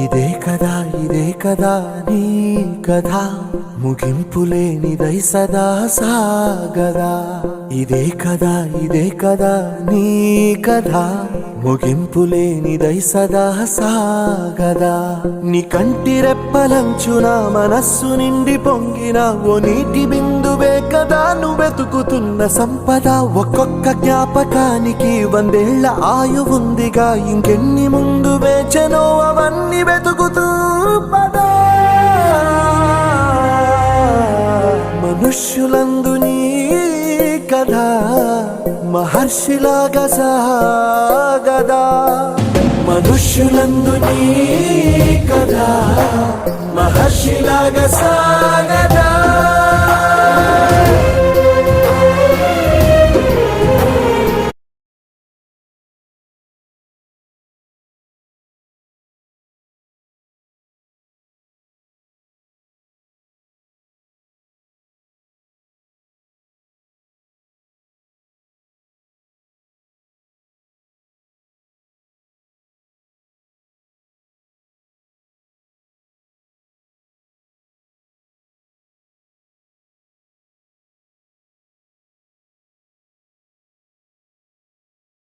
ఇదే కదా నీ కథ ముగింపులేనిదై సదా సాగదా ఇదే కదా నీ కథ ముగింపులేనిదై సదా సాగదా నీ కంటి రెప్పలంచున మనస్సు నిండి పొంగిన ఓ నీటి బిందువే కదా నువ్వెతుకుతున్న సంపద ఒక్కొక్క జ్ఞాపకానికి 100 ఏళ్ల ఆయువుందిగా ఇంకెన్ని ముందు వేచనో అవన్నీ వెతుకుతూ పదా మనుష్యులందు నీ కథ మహర్షిలాగా సాగదా మనుష్యులందు నీ కథ మహర్షిలాగా సాగదా